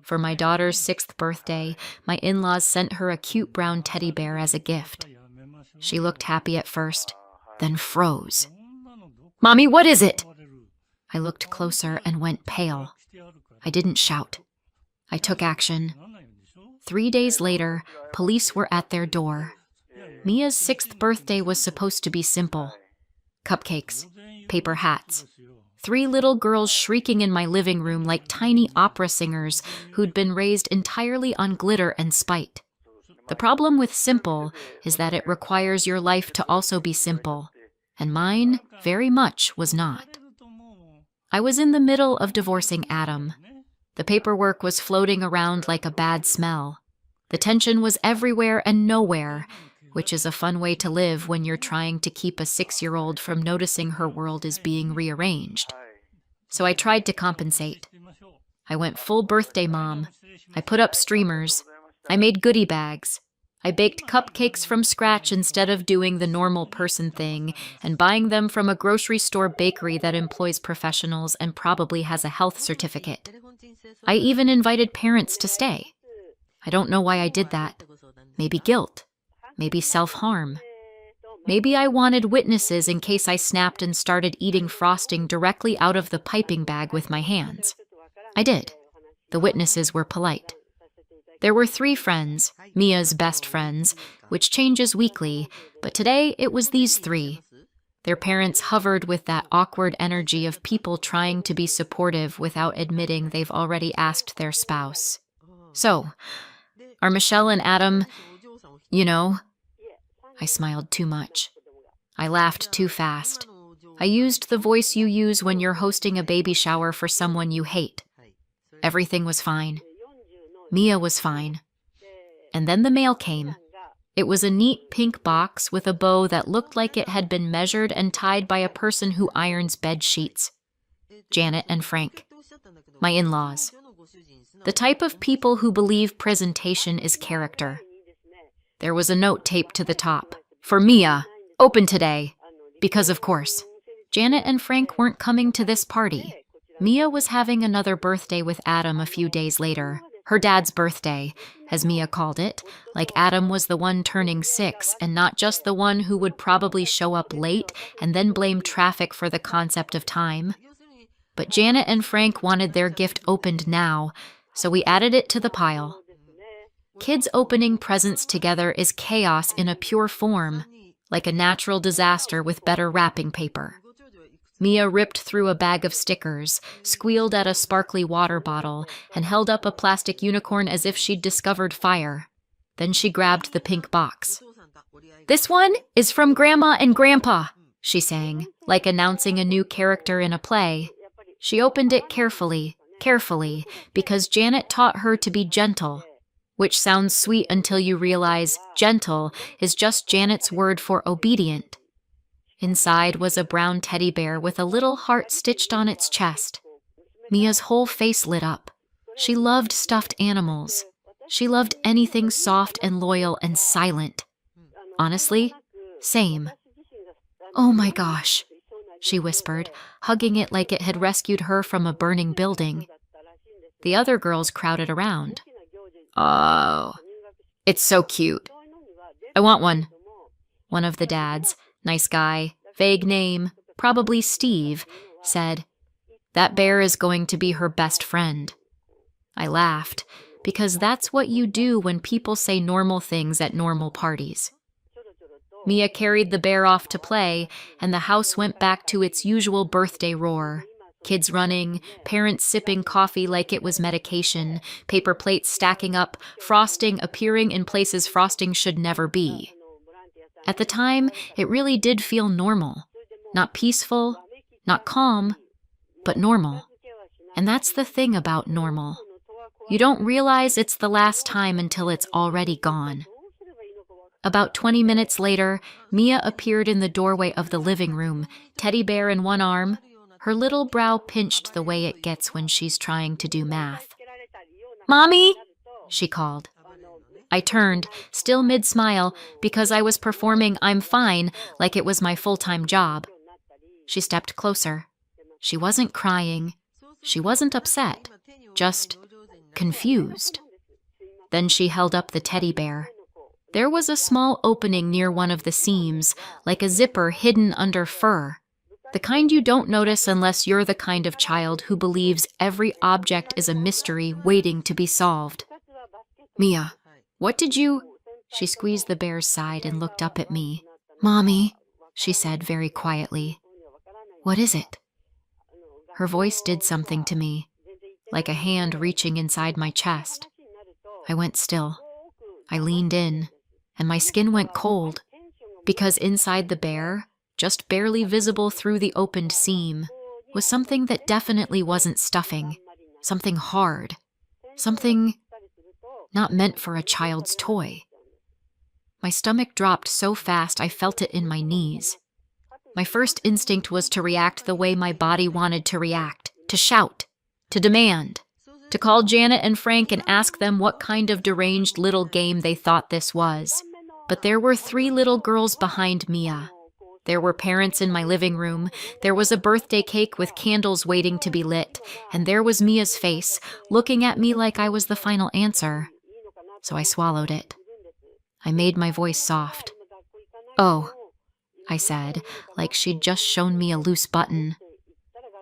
For my daughter's 6th birthday, my in-laws sent her a cute brown teddy bear as a gift. She looked happy at first, then froze. "Mommy, what is it?" I looked closer and went pale. I didn't shout. I took action. 3 days later, police were at their door. Mia's 6th birthday was supposed to be simple. Cupcakes, paper hats, 3 little girls shrieking in my living room like tiny opera singers who'd been raised entirely on glitter and spite. The problem with simple is that it requires your life to also be simple, and mine very much was not. I was in the middle of divorcing Adam. The paperwork was floating around like a bad smell. The tension was everywhere and nowhere, which is a fun way to live when you're trying to keep a 6-year-old from noticing her world is being rearranged. So I tried to compensate. I went full birthday mom. I put up streamers. I made goodie bags. I baked cupcakes from scratch instead of doing the normal person thing and buying them from a grocery store bakery that employs professionals and probably has a health certificate. I even invited parents to stay. I don't know why I did that. Maybe guilt. Maybe self-harm. Maybe I wanted witnesses in case I snapped and started eating frosting directly out of the piping bag with my hands. I did. The witnesses were polite. There were 3 friends, Mia's best friends, which changes weekly, but today it was these 3. Their parents hovered with that awkward energy of people trying to be supportive without admitting they've already asked their spouse. So, are Michelle and Adam, I smiled too much. I laughed too fast. I used the voice you use when you're hosting a baby shower for someone you hate. Everything was fine. Mia was fine. And then the mail came. It was a neat pink box with a bow that looked like it had been measured and tied by a person who irons bed sheets. Janet and Frank. My in-laws. The type of people who believe presentation is character. There was a note taped to the top. For Mia, open today. Because of course, Janet and Frank weren't coming to this party. Mia was having another birthday with Adam a few days later. Her dad's birthday, as Mia called it, like Adam was the one turning 6 and not just the one who would probably show up late and then blame traffic for the concept of time. But Janet and Frank wanted their gift opened now, so we added it to the pile. Kids opening presents together is chaos in a pure form, like a natural disaster with better wrapping paper. Mia ripped through a bag of stickers, squealed at a sparkly water bottle, and held up a plastic unicorn as if she'd discovered fire. Then she grabbed the pink box. "This one is from Grandma and Grandpa," she sang, like announcing a new character in a play. She opened it carefully, because Janet taught her to be gentle, which sounds sweet until you realize gentle is just Janet's word for obedient. Inside was a brown teddy bear with a little heart stitched on its chest. Mia's whole face lit up. She loved stuffed animals. She loved anything soft and loyal and silent. Honestly, same. "Oh my gosh," she whispered, hugging it like it had rescued her from a burning building. The other girls crowded around. "Oh, it's so cute. I want one." One of the dads, nice guy, vague name, probably Steve, said, "That bear is going to be her best friend." I laughed, because that's what you do when people say normal things at normal parties. Mia carried the bear off to play, and the house went back to its usual birthday roar. Kids running, parents sipping coffee like it was medication, paper plates stacking up, frosting appearing in places frosting should never be. At the time, it really did feel normal. Not peaceful, not calm, but normal. And that's the thing about normal. You don't realize it's the last time until it's already gone. About 20 minutes later, Mia appeared in the doorway of the living room, teddy bear in one arm, her little brow pinched the way it gets when she's trying to do math. "Mommy!" she called. I turned, still mid-smile, because I was performing "I'm fine" like it was my full-time job. She stepped closer. She wasn't crying. She wasn't upset. Just confused. Then she held up the teddy bear. There was a small opening near one of the seams, like a zipper hidden under fur. The kind you don't notice unless you're the kind of child who believes every object is a mystery waiting to be solved. Mia, what did you... She squeezed the bear's side and looked up at me. Mommy, she said very quietly. What is it? Her voice did something to me, like a hand reaching inside my chest. I went still. I leaned in, and my skin went cold, because inside the bear, just barely visible through the opened seam, was something that definitely wasn't stuffing, something hard, something not meant for a child's toy. My stomach dropped so fast I felt it in my knees. My first instinct was to react the way my body wanted to react, to shout, to demand, to call Janet and Frank and ask them what kind of deranged little game they thought this was. But there were 3 little girls behind Mia. There were parents in my living room, there was a birthday cake with candles waiting to be lit, and there was Mia's face, looking at me like I was the final answer. So I swallowed it. I made my voice soft. Oh, I said, like she'd just shown me a loose button.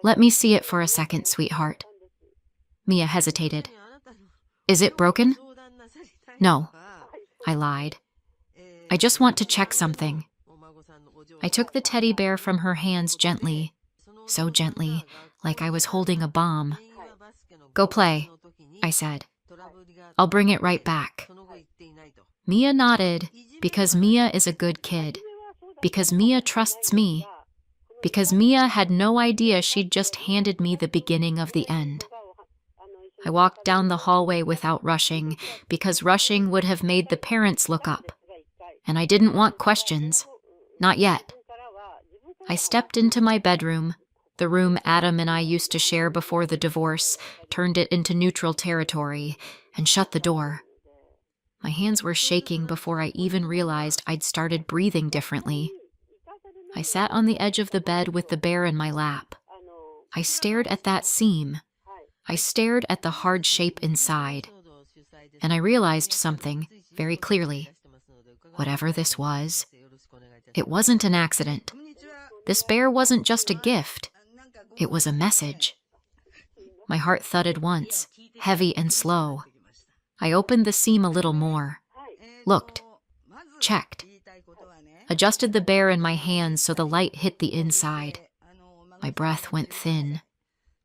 Let me see it for a second, sweetheart. Mia hesitated. Is it broken? No, I lied. I just want to check something. I took the teddy bear from her hands gently, so gently, like I was holding a bomb. Go play, I said. I'll bring it right back. Mia nodded, because Mia is a good kid, because Mia trusts me, because Mia had no idea she'd just handed me the beginning of the end. I walked down the hallway without rushing, because rushing would have made the parents look up. And I didn't want questions. Not yet. I stepped into my bedroom, the room Adam and I used to share before the divorce, turned it into neutral territory, and shut the door. My hands were shaking before I even realized I'd started breathing differently. I sat on the edge of the bed with the bear in my lap. I stared at that seam. I stared at the hard shape inside. And I realized something very clearly. Whatever this was, it wasn't an accident. This bear wasn't just a gift. It was a message. My heart thudded once, heavy and slow. I opened the seam a little more. Looked. Checked. Adjusted the bear in my hands so the light hit the inside. My breath went thin.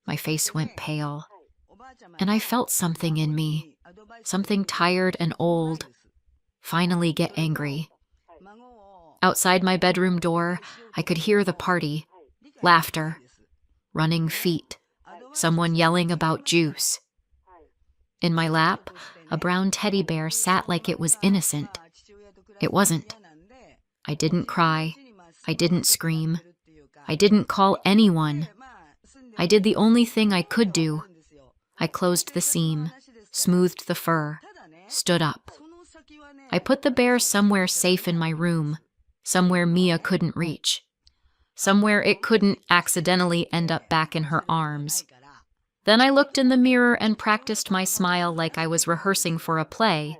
My face went pale. And I felt something in me, something tired and old, finally get angry. Outside my bedroom door, I could hear the party, laughter, running feet, someone yelling about juice. In my lap, a brown teddy bear sat like it was innocent. It wasn't. I didn't cry. I didn't scream. I didn't call anyone. I did the only thing I could do. I closed the seam, smoothed the fur, stood up. I put the bear somewhere safe in my room, somewhere Mia couldn't reach, somewhere it couldn't accidentally end up back in her arms. Then I looked in the mirror and practiced my smile like I was rehearsing for a play,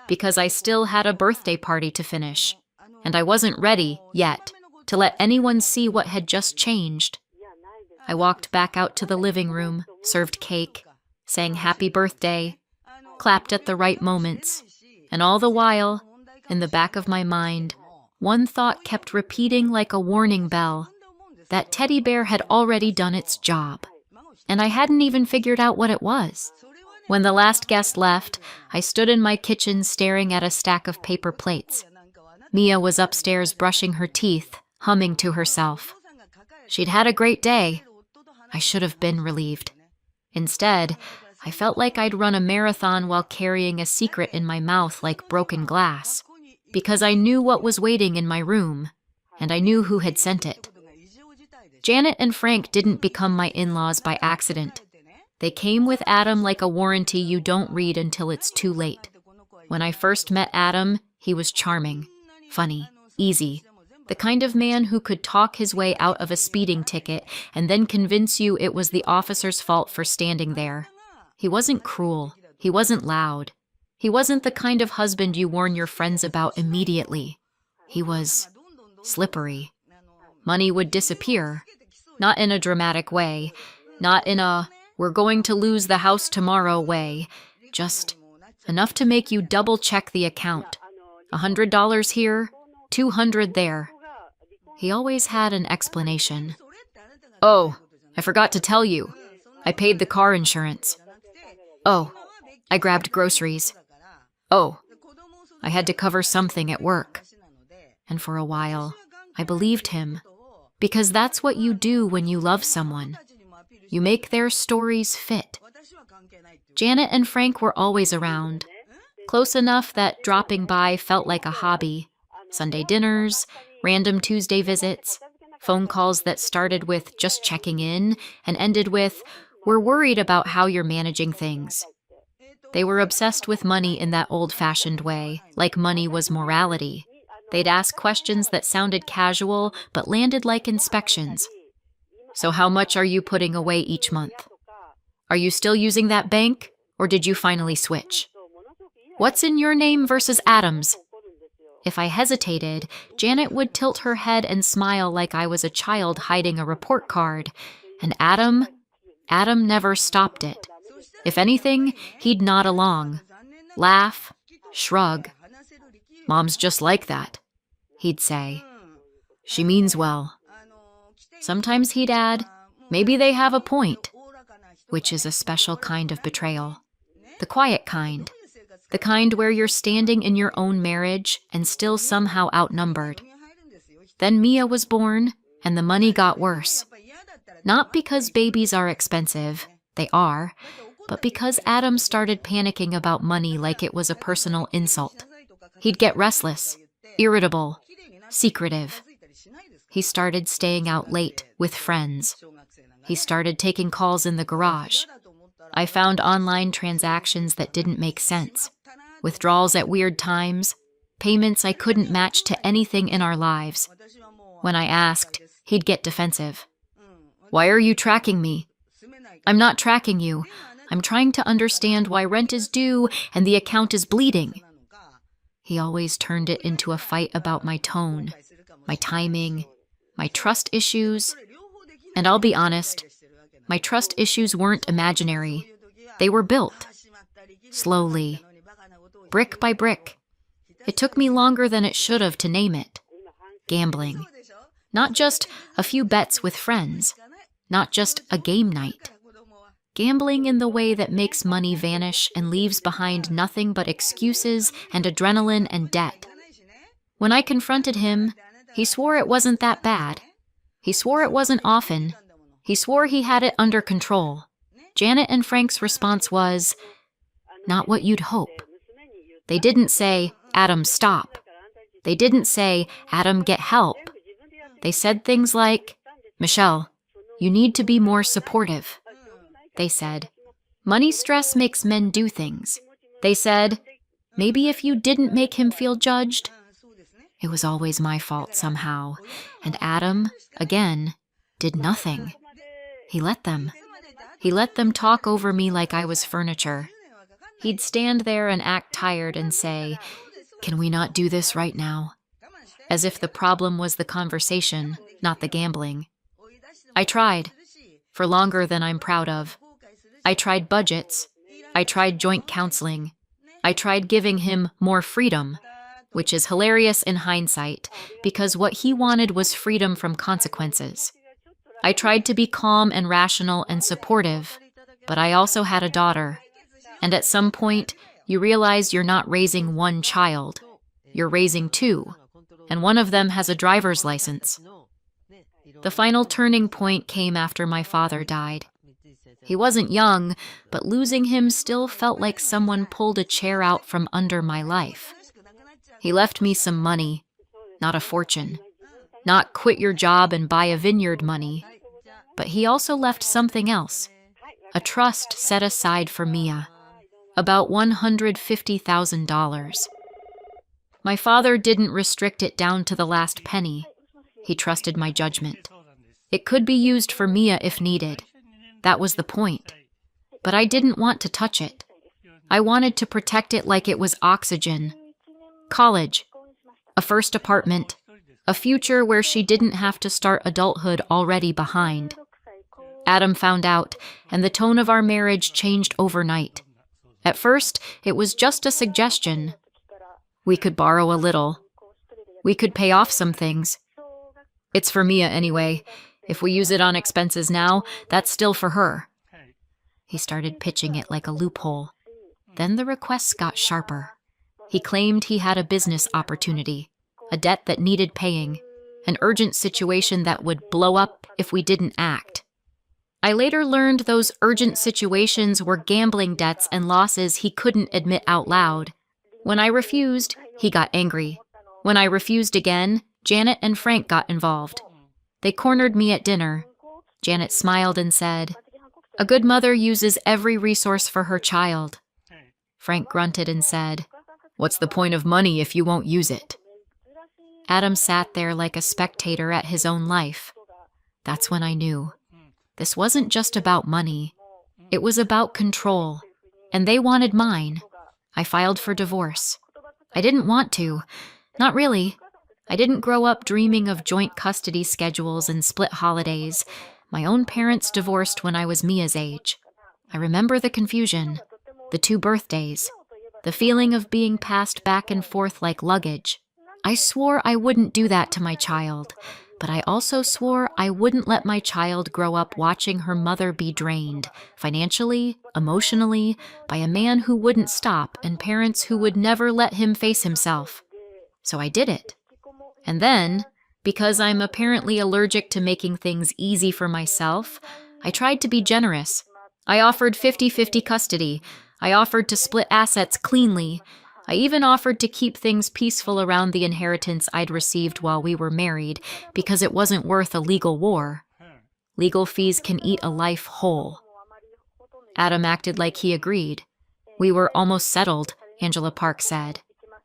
because I still had a birthday party to finish, and I wasn't ready, yet, to let anyone see what had just changed. I walked back out to the living room, served cake, sang happy birthday, clapped at the right moments, and all the while, in the back of my mind, one thought kept repeating like a warning bell. That teddy bear had already done its job, and I hadn't even figured out what it was. When the last guest left, I stood in my kitchen staring at a stack of paper plates. Mia was upstairs brushing her teeth, humming to herself. She'd had a great day. I should have been relieved. Instead, I felt like I'd run a marathon while carrying a secret in my mouth like broken glass, because I knew what was waiting in my room, and I knew who had sent it. Janet and Frank didn't become my in-laws by accident. They came with Adam like a warranty you don't read until it's too late. When I first met Adam, he was charming, funny, easy, the kind of man who could talk his way out of a speeding ticket and then convince you it was the officer's fault for standing there. He wasn't cruel. He wasn't loud. He wasn't the kind of husband you warn your friends about immediately. He was slippery. Money would disappear, not in a dramatic way, not in a "we're going to lose the house tomorrow" way, just enough to make you double-check the account. $100 here, $200 there. He always had an explanation. "Oh, I forgot to tell you. I paid the car insurance. Oh, I grabbed groceries. Oh, I had to cover something at work." And for a while, I believed him, because that's what you do when you love someone. You make their stories fit. Janet and Frank were always around, close enough that dropping by felt like a hobby. Sunday dinners, random Tuesday visits, phone calls that started with "just checking in" and ended with "we're worried about how you're managing things." They were obsessed with money in that old-fashioned way, like money was morality. They'd ask questions that sounded casual but landed like inspections. "So how much are you putting away each month? Are you still using that bank, or did you finally switch? What's in your name versus Adam's?" If I hesitated, Janet would tilt her head and smile like I was a child hiding a report card. And Adam never stopped it. If anything, he'd nod along, laugh, shrug. "Mom's just like that," he'd say. "She means well." Sometimes he'd add, "Maybe they have a point," which is a special kind of betrayal. The quiet kind. The kind where you're standing in your own marriage and still somehow outnumbered. Then Mia was born, and the money got worse. Not because babies are expensive, they are, but because Adam started panicking about money like it was a personal insult. He'd get restless, irritable, secretive. He started staying out late with friends. He started taking calls in the garage. I found online transactions that didn't make sense, withdrawals at weird times, payments I couldn't match to anything in our lives. When I asked, he'd get defensive. "Why are you tracking me?" "I'm not tracking you. I'm trying to understand why rent is due and the account is bleeding." He always turned it into a fight about my tone, my timing, my trust issues. And I'll be honest, my trust issues weren't imaginary. They were built. Slowly. Brick by brick. It took me longer than it should have to name it. Gambling. Not just a few bets with friends. Not just a game night. Gambling in the way that makes money vanish and leaves behind nothing but excuses and adrenaline and debt. When I confronted him, he swore it wasn't that bad. He swore it wasn't often. He swore he had it under control. Janet and Frank's response was, "Not what you'd hope." They didn't say, "Adam, stop." They didn't say, "Adam, get help." They said things like, "Michelle, you need to be more supportive." They said, "Money stress makes men do things." They said, "Maybe if you didn't make him feel judged." It was always my fault somehow. And Adam, again, did nothing. He let them. He let them talk over me like I was furniture. He'd stand there and act tired and say, "Can we not do this right now?" As if the problem was the conversation, not the gambling. I tried, for longer than I'm proud of. I tried budgets. I tried joint counseling. I tried giving him more freedom, which is hilarious in hindsight, because what he wanted was freedom from consequences. I tried to be calm and rational and supportive, but I also had a daughter. And at some point, you realize you're not raising one child. You're raising two, and one of them has a driver's license. The final turning point came after my father died. He wasn't young, but losing him still felt like someone pulled a chair out from under my life. He left me some money, not a fortune, not quit your job and buy a vineyard money, but he also left something else, a trust set aside for Mia, about $150,000. My father didn't restrict it down to the last penny. He trusted my judgment. It could be used for Mia if needed. That was the point. But I didn't want to touch it. I wanted to protect it like it was oxygen. College, a first apartment, a future where she didn't have to start adulthood already behind. Adam found out, and the tone of our marriage changed overnight. At first, it was just a suggestion. We could borrow a little. We could pay off some things. It's for Mia anyway. If we use it on expenses now, that's still for her. He started pitching it like a loophole. Then the requests got sharper. He claimed he had a business opportunity, a debt that needed paying, an urgent situation that would blow up if we didn't act. I later learned those urgent situations were gambling debts and losses he couldn't admit out loud. When I refused, he got angry. When I refused again, Janet and Frank got involved. They cornered me at dinner. Janet smiled and said, "A good mother uses every resource for her child." Frank grunted and said, "What's the point of money if you won't use it?" Adam sat there like a spectator at his own life. That's when I knew. This wasn't just about money. It was about control. And they wanted mine. I filed for divorce. I didn't want to. Not really. I didn't grow up dreaming of joint custody schedules and split holidays. My own parents divorced when I was Mia's age. I remember the confusion, the 2 birthdays, the feeling of being passed back and forth like luggage. I swore I wouldn't do that to my child, but I also swore I wouldn't let my child grow up watching her mother be drained, financially, emotionally, by a man who wouldn't stop and parents who would never let him face himself. So I did it. And then, because I'm apparently allergic to making things easy for myself, I tried to be generous. I offered 50-50 custody. I offered to split assets cleanly. I even offered to keep things peaceful around the inheritance I'd received while we were married, because it wasn't worth a legal war. Legal fees can eat a life whole. Adam acted like he agreed. We were almost settled, Angela Park said.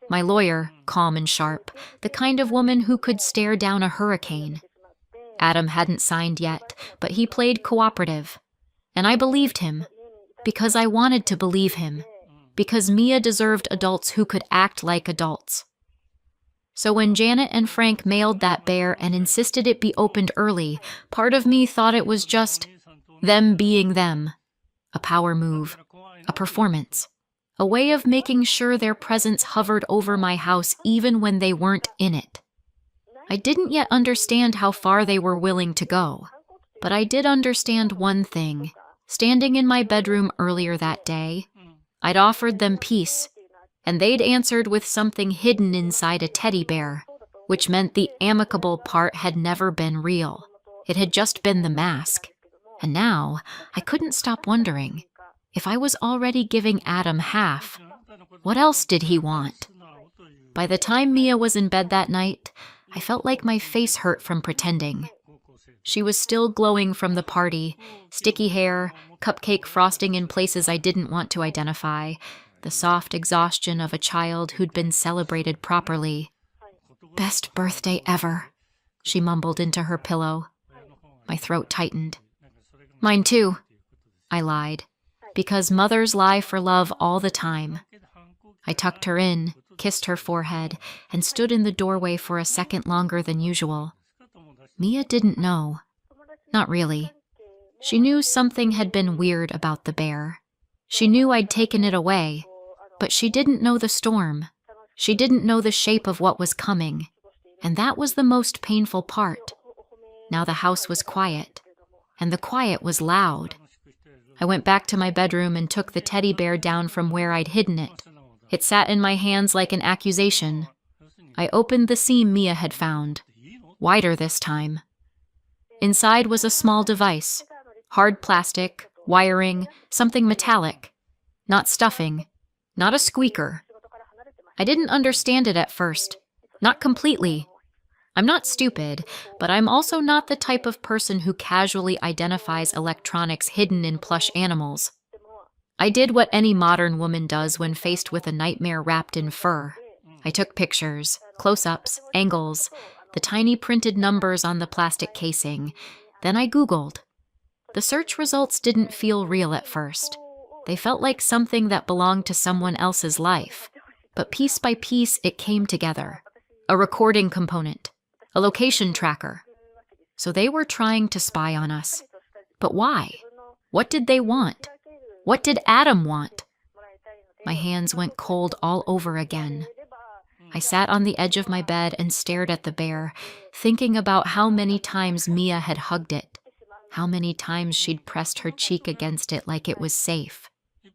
My lawyer, calm and sharp, the kind of woman who could stare down a hurricane. Adam hadn't signed yet, but he played cooperative. And I believed him, because I wanted to believe him. Because Mia deserved adults who could act like adults. So when Janet and Frank mailed that bear and insisted it be opened early, part of me thought it was just them being them. A power move, a performance, a way of making sure their presence hovered over my house even when they weren't in it. I didn't yet understand how far they were willing to go, but I did understand one thing. Standing in my bedroom earlier that day, I'd offered them peace, and they'd answered with something hidden inside a teddy bear, which meant the amicable part had never been real. It had just been the mask. And now, I couldn't stop wondering, if I was already giving Adam half, what else did he want? By the time Mia was in bed that night, I felt like my face hurt from pretending. She was still glowing from the party, sticky hair, cupcake frosting in places I didn't want to identify, the soft exhaustion of a child who'd been celebrated properly. "Best birthday ever," she mumbled into her pillow. My throat tightened. "Mine too," I lied, because mothers lie for love all the time. I tucked her in, kissed her forehead, and stood in the doorway for a second longer than usual. Mia didn't know. Not really. She knew something had been weird about the bear. She knew I'd taken it away, but she didn't know the storm. She didn't know the shape of what was coming, and that was the most painful part. Now the house was quiet, and the quiet was loud. I went back to my bedroom and took the teddy bear down from where I'd hidden it. It sat in my hands like an accusation. I opened the seam Mia had found, wider this time. Inside was a small device, hard plastic, wiring, something metallic. Not stuffing, not a squeaker. I didn't understand it at first, not completely. I'm not stupid, but I'm also not the type of person who casually identifies electronics hidden in plush animals. I did what any modern woman does when faced with a nightmare wrapped in fur. I took pictures, close-ups, angles, the tiny printed numbers on the plastic casing. Then I Googled. The search results didn't feel real at first. They felt like something that belonged to someone else's life. But piece by piece, it came together. A recording component, a location tracker. So they were trying to spy on us. But why? What did they want? What did Adam want? My hands went cold all over again. I sat on the edge of my bed and stared at the bear, thinking about how many times Mia had hugged it, how many times she'd pressed her cheek against it like it was safe,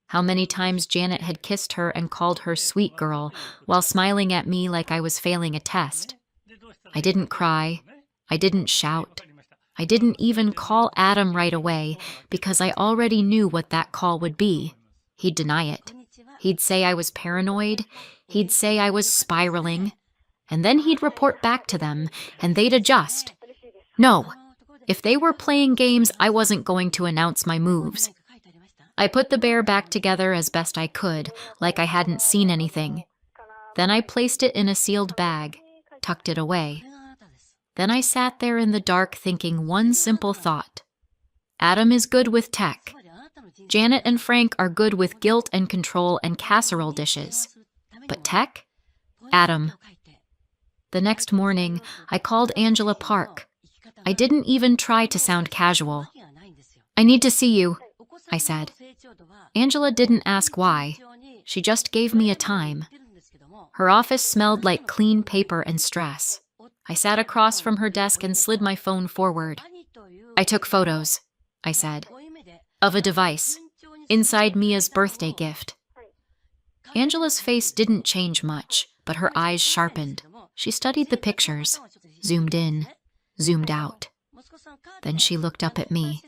how many times Janet had kissed her and called her sweet girl while smiling at me like I was failing a test. I didn't cry. I didn't shout. I didn't even call Adam right away because I already knew what that call would be. He'd deny it. He'd say I was paranoid. He'd say I was spiraling. And then he'd report back to them, and they'd adjust. No, if they were playing games, I wasn't going to announce my moves. I put the bear back together as best I could, like I hadn't seen anything. Then I placed it in a sealed bag, tucked it away. Then I sat there in the dark thinking one simple thought. Adam is good with tech. Janet and Frank are good with guilt and control and casserole dishes. But tech? Adam. The next morning, I called Angela Park. I didn't even try to sound casual. I need to see you, I said. Angela didn't ask why. She just gave me a time. Her office smelled like clean paper and stress. I sat across from her desk and slid my phone forward. I took photos, I said, of a device, inside Mia's birthday gift. Angela's face didn't change much, but her eyes sharpened. She studied the pictures, zoomed in, zoomed out. Then she looked up at me.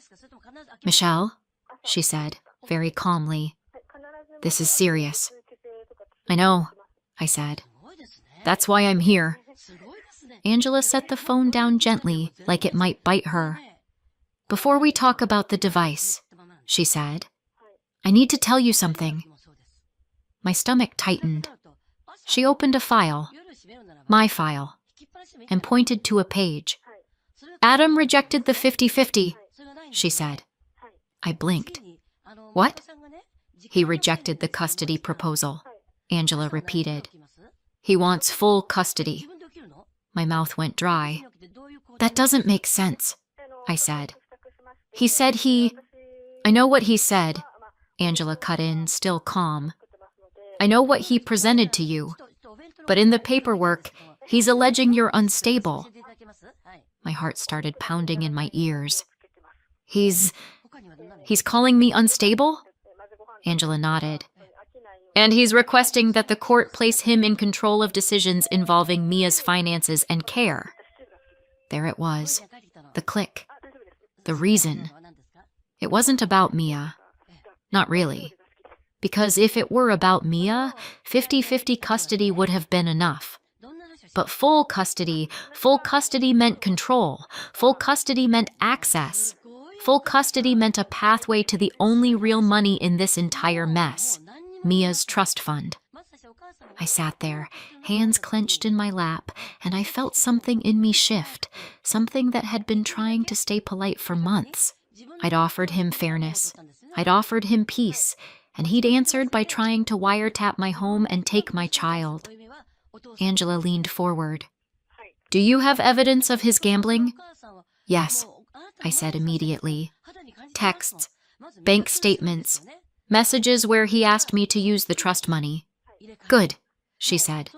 Michelle, she said, very calmly, this is serious. I know, I said. That's why I'm here. Angela set the phone down gently, like it might bite her. Before we talk about the device, she said, I need to tell you something. My stomach tightened. She opened a file, my file, and pointed to a page. Adam rejected the 50-50, she said. I blinked. What? He rejected the custody proposal, Angela repeated. He wants full custody. My mouth went dry. That doesn't make sense, I said. He said I know what he said, Angela cut in, still calm. I know what he presented to you, but in the paperwork, he's alleging you're unstable. My heart started pounding in my ears. He's calling me unstable? Angela nodded. And he's requesting that the court place him in control of decisions involving Mia's finances and care. There it was. The click. The reason. It wasn't about Mia. Not really. Because if it were about Mia, 50-50 custody would have been enough. But full custody meant control. Full custody meant access. Full custody meant a pathway to the only real money in this entire mess, Mia's trust fund. I sat there, hands clenched in my lap, and I felt something in me shift, something that had been trying to stay polite for months. I'd offered him fairness. I'd offered him peace, and he'd answered by trying to wiretap my home and take my child. Angela leaned forward. Do you have evidence of his gambling? Yes, I said immediately. Texts, bank statements, messages where he asked me to use the trust money. Good, she said.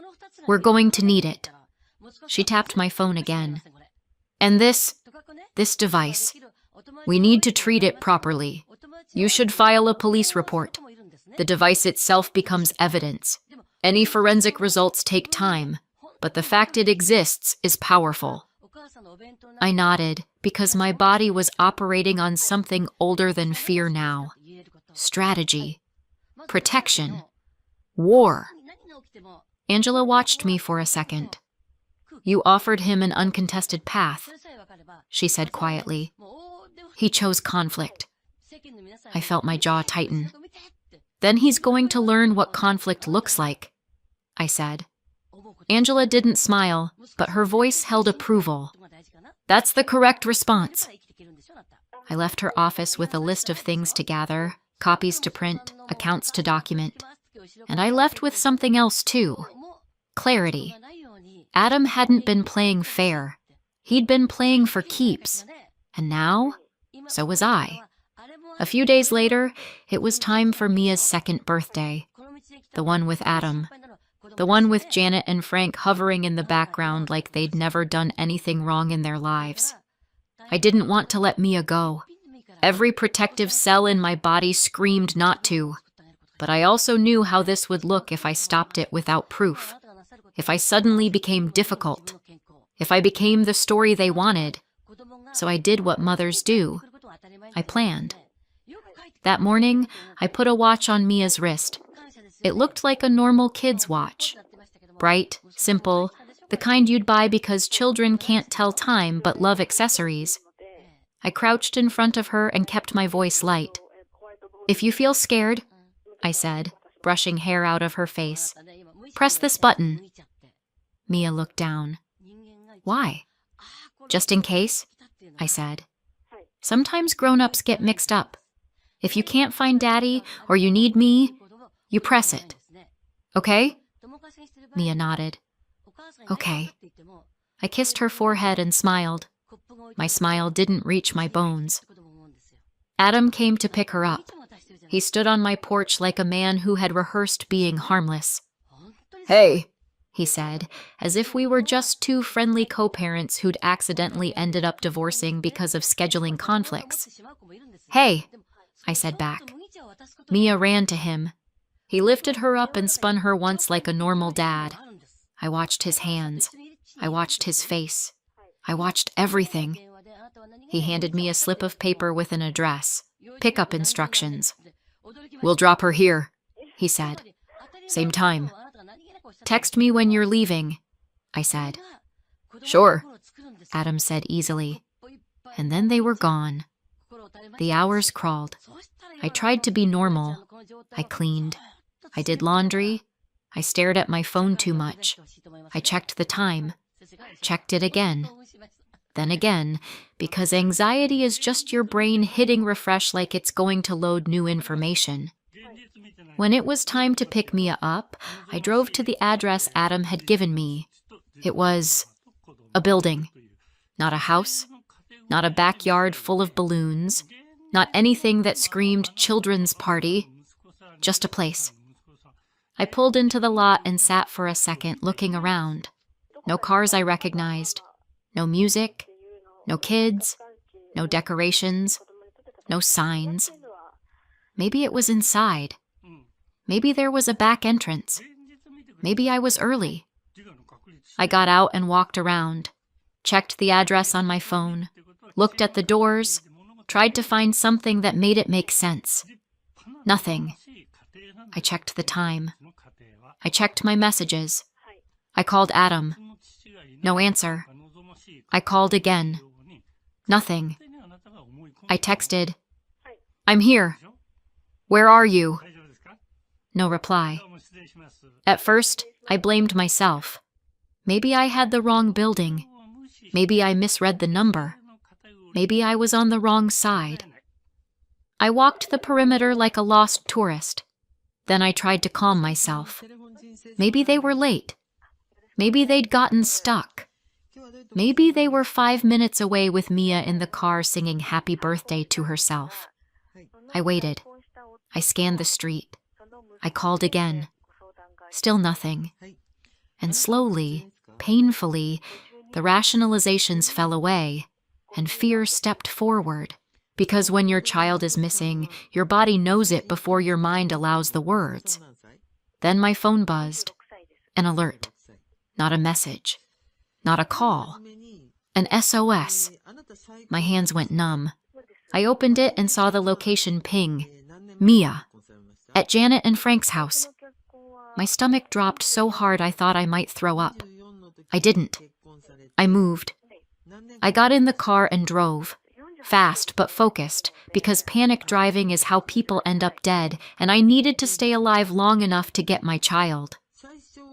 We're going to need it. She tapped my phone again. And this device, we need to treat it properly. You should file a police report. The device itself becomes evidence. Any forensic results take time, but the fact it exists is powerful. I nodded because my body was operating on something older than fear now. Strategy. Protection. War. Angela watched me for a second. You offered him an uncontested path, she said quietly. He chose conflict. I felt my jaw tighten. Then he's going to learn what conflict looks like, I said. Angela didn't smile, but her voice held approval. That's the correct response. I left her office with a list of things to gather, copies to print, accounts to document. And I left with something else too. Clarity. Adam hadn't been playing fair. He'd been playing for keeps. And now, so was I. A few days later, it was time for Mia's second birthday. The one with Adam. The one with Janet and Frank hovering in the background like they'd never done anything wrong in their lives. I didn't want to let Mia go. Every protective cell in my body screamed not to. But I also knew how this would look if I stopped it without proof. If I suddenly became difficult. If I became the story they wanted. So I did what mothers do. I planned. That morning, I put a watch on Mia's wrist. It looked like a normal kid's watch. Bright, simple, the kind you'd buy because children can't tell time but love accessories. I crouched in front of her and kept my voice light. "If you feel scared," I said, brushing hair out of her face, "press this button." Mia looked down. "Why?" "Just in case," I said. "Sometimes grown-ups get mixed up. If you can't find Daddy or you need me, you press it. Okay?" Mia nodded. "Okay." I kissed her forehead and smiled. My smile didn't reach my bones. Adam came to pick her up. He stood on my porch like a man who had rehearsed being harmless. "Hey," he said, as if we were just two friendly co-parents who'd accidentally ended up divorcing because of scheduling conflicts. "Hey," I said back. Mia ran to him. He lifted her up and spun her once like a normal dad. I watched his hands. I watched his face. I watched everything. He handed me a slip of paper with an address. Pickup instructions. "We'll drop her here," he said. "Same time." "Text me when you're leaving," I said. "Sure," Adam said easily. And then they were gone. The hours crawled. I tried to be normal. I cleaned. I did laundry. I stared at my phone too much. I checked the time. Checked it again. Then again, because anxiety is just your brain hitting refresh like it's going to load new information. When it was time to pick Mia up, I drove to the address Adam had given me. It was a building. Not a house. Not a backyard full of balloons. Not anything that screamed children's party. Just a place. I pulled into the lot and sat for a second looking around. No cars I recognized. No music. No kids. No decorations. No signs. Maybe it was inside. Maybe there was a back entrance. Maybe I was early. I got out and walked around. Checked the address on my phone. Looked at the doors. Tried to find something that made it make sense. Nothing. I checked the time. I checked my messages. I called Adam. No answer. I called again. Nothing. I texted, "I'm here. Where are you?" No reply. At first, I blamed myself. Maybe I had the wrong building. Maybe I misread the number. Maybe I was on the wrong side. I walked the perimeter like a lost tourist. Then I tried to calm myself. Maybe they were late. Maybe they'd gotten stuck. Maybe they were 5 minutes away with Mia in the car singing happy birthday to herself. I waited. I scanned the street. I called again. Still nothing. And slowly, painfully, the rationalizations fell away, and fear stepped forward. Because when your child is missing, your body knows it before your mind allows the words. Then my phone buzzed. An alert. Not a message. Not a call. An SOS. My hands went numb. I opened it and saw the location ping. Mia. At Janet and Frank's house. My stomach dropped so hard I thought I might throw up. I didn't. I moved. I got in the car and drove. Fast but focused, because panic driving is how people end up dead, and I needed to stay alive long enough to get my child.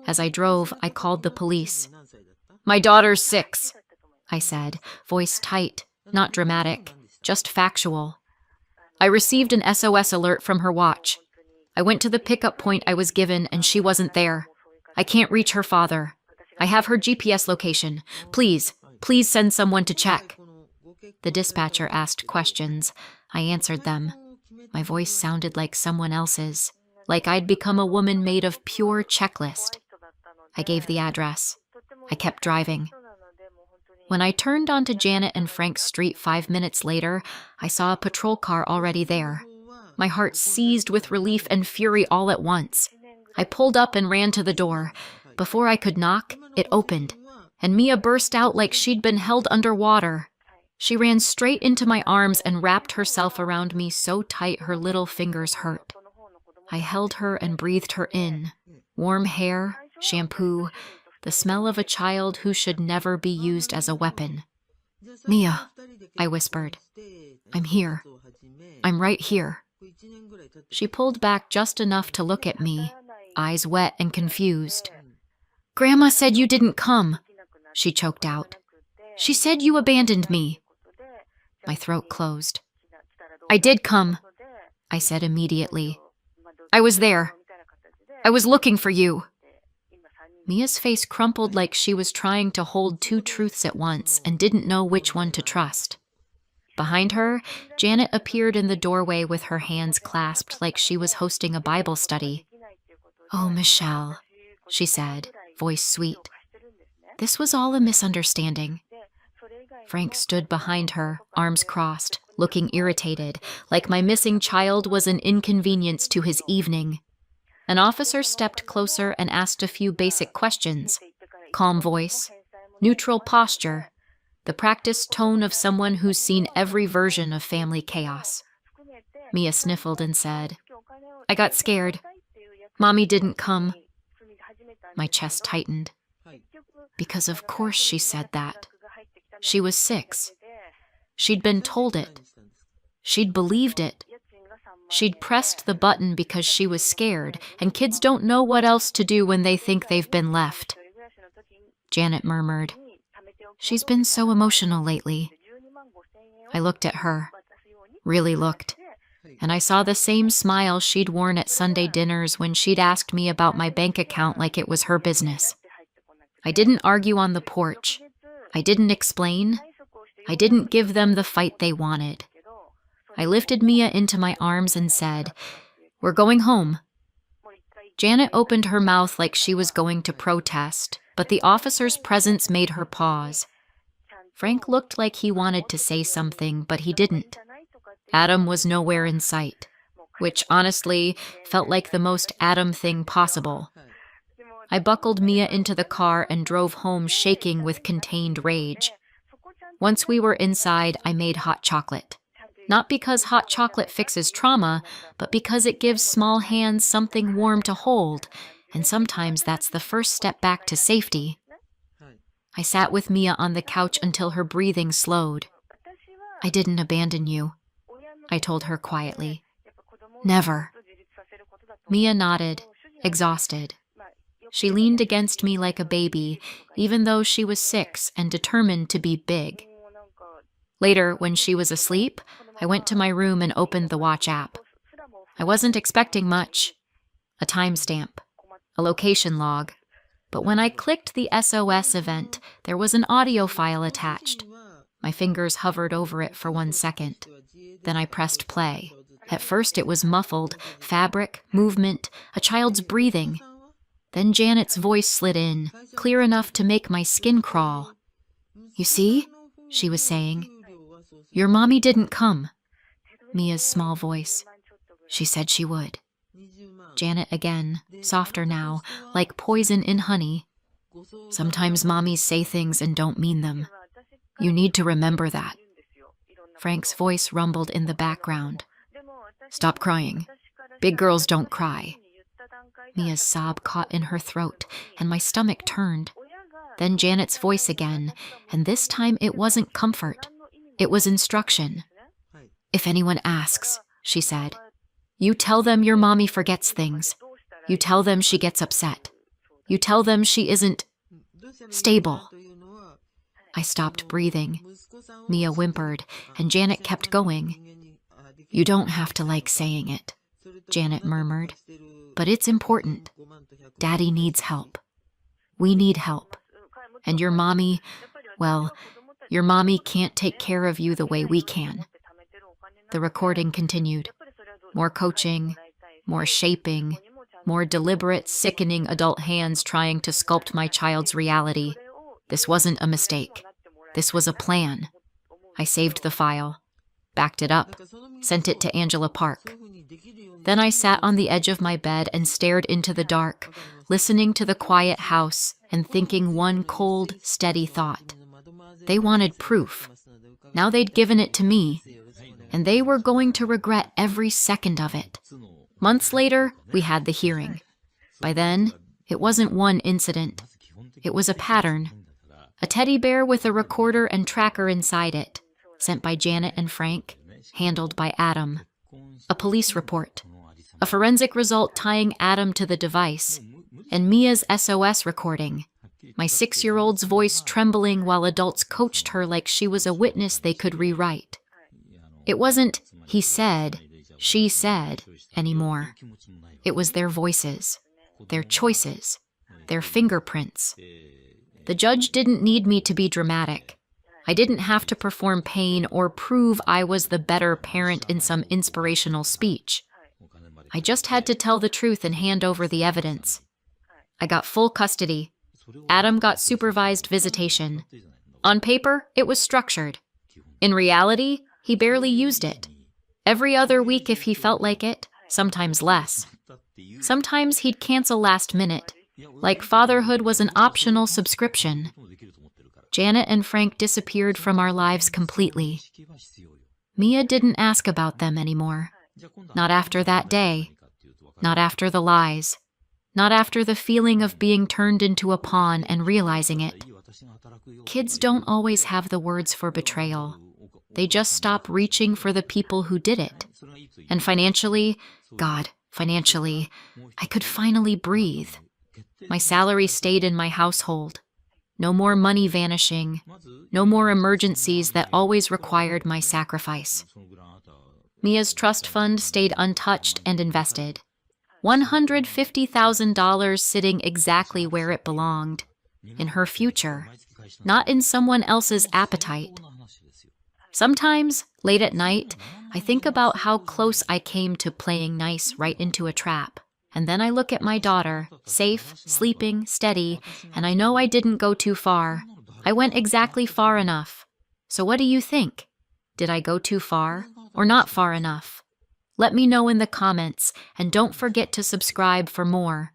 As I drove, I called the police. "My daughter's 6, I said, voice tight, not dramatic, just factual. I received an SOS alert from her watch. I went to the pickup point I was given and she wasn't there. I can't reach her father. I have her GPS location. Please send someone to check. The dispatcher asked questions. I answered them. My voice sounded like someone else's, like I'd become a woman made of pure checklist. I gave the address. I kept driving. When I turned onto Janet and Frank's street 5 minutes later, I saw a patrol car already there. My heart seized with relief and fury all at once. I pulled up and ran to the door. Before I could knock, it opened, and Mia burst out like she'd been held underwater. She ran straight into my arms and wrapped herself around me so tight her little fingers hurt. I held her and breathed her in. Warm hair, shampoo, the smell of a child who should never be used as a weapon. "Mia," I whispered. "I'm here. I'm right here." She pulled back just enough to look at me, eyes wet and confused. "Grandma said you didn't come," she choked out. "She said you abandoned me." My throat closed. "I did come," I said immediately. "I was there. I was looking for you." Mia's face crumpled like she was trying to hold two truths at once and didn't know which one to trust. Behind her, Janet appeared in the doorway with her hands clasped like she was hosting a Bible study. "Oh, Michelle," she said, voice sweet. "This was all a misunderstanding." Frank stood behind her, arms crossed, looking irritated, like my missing child was an inconvenience to his evening. An officer stepped closer and asked a few basic questions. Calm voice, neutral posture, the practiced tone of someone who's seen every version of family chaos. Mia sniffled and said, "I got scared. Mommy didn't come." My chest tightened. Because of course she said that. She was 6. She'd been told it. She'd believed it. She'd pressed the button because she was scared, and kids don't know what else to do when they think they've been left. Janet murmured, "She's been so emotional lately." I looked at her, really looked, and I saw the same smile she'd worn at Sunday dinners when she'd asked me about my bank account like it was her business. I didn't argue on the porch. I didn't explain. I didn't give them the fight they wanted. I lifted Mia into my arms and said, "We're going home." Janet opened her mouth like she was going to protest, but the officer's presence made her pause. Frank looked like he wanted to say something, but he didn't. Adam was nowhere in sight, which honestly felt like the most Adam thing possible. I buckled Mia into the car and drove home shaking with contained rage. Once we were inside, I made hot chocolate. Not because hot chocolate fixes trauma, but because it gives small hands something warm to hold, and sometimes that's the first step back to safety. I sat with Mia on the couch until her breathing slowed. "I didn't abandon you," I told her quietly. "Never." Mia nodded, exhausted. She leaned against me like a baby, even though she was 6 and determined to be big. Later, when she was asleep, I went to my room and opened the watch app. I wasn't expecting much. A timestamp, a location log. But when I clicked the SOS event, there was an audio file attached. My fingers hovered over it for 1 second. Then I pressed play. At first it was muffled, fabric, movement, a child's breathing. Then Janet's voice slid in, clear enough to make my skin crawl. "You see?" she was saying. "Your mommy didn't come." Mia's small voice. "She said she would." Janet again, softer now, like poison in honey. "Sometimes mommies say things and don't mean them. You need to remember that." Frank's voice rumbled in the background. "Stop crying. Big girls don't cry." Mia's sob caught in her throat, and my stomach turned. Then Janet's voice again, and this time it wasn't comfort. It was instruction. "If anyone asks," she said, "you tell them your mommy forgets things. You tell them she gets upset. You tell them she isn't stable." I stopped breathing. Mia whimpered, and Janet kept going. You don't have to like saying it, Janet murmured, but it's important. Daddy needs help. We need help. And your mommy, well, your mommy can't take care of you the way we can. The recording continued. More coaching, more shaping, more deliberate, sickening adult hands trying to sculpt my child's reality. This wasn't a mistake. This was a plan. I saved the file, backed it up, sent it to Angela Park. Then I sat on the edge of my bed and stared into the dark, listening to the quiet house and thinking one cold, steady thought. They wanted proof. Now they'd given it to me, and they were going to regret every second of it. Months later, we had the hearing. By then, it wasn't one incident. It was a pattern. A teddy bear with a recorder and tracker inside it, sent by Janet and Frank, handled by Adam. A police report. A forensic result tying Adam to the device. And Mia's SOS recording. My 6-year-old's voice trembling while adults coached her like she was a witness they could rewrite. It wasn't, he said, she said, anymore. It was their voices, their choices, their fingerprints. The judge didn't need me to be dramatic. I didn't have to perform pain or prove I was the better parent in some inspirational speech. I just had to tell the truth and hand over the evidence. I got full custody. Adam got supervised visitation. On paper, it was structured. In reality, he barely used it. Every other week if he felt like it, sometimes less. Sometimes he'd cancel last minute, like fatherhood was an optional subscription. Janet and Frank disappeared from our lives completely. Mia didn't ask about them anymore. Not after that day. Not after the lies. Not after the feeling of being turned into a pawn and realizing it. Kids don't always have the words for betrayal. They just stop reaching for the people who did it. And financially, I could finally breathe. My salary stayed in my household. No more money vanishing. No more emergencies that always required my sacrifice. Mia's trust fund stayed untouched and invested. $150,000 sitting exactly where it belonged. In her future, not in someone else's appetite. Sometimes, late at night, I think about how close I came to playing nice right into a trap. And then I look at my daughter, safe, sleeping, steady, and I know I didn't go too far. I went exactly far enough. So what do you think? Did I go too far or not far enough? Let me know in the comments, and don't forget to subscribe for more.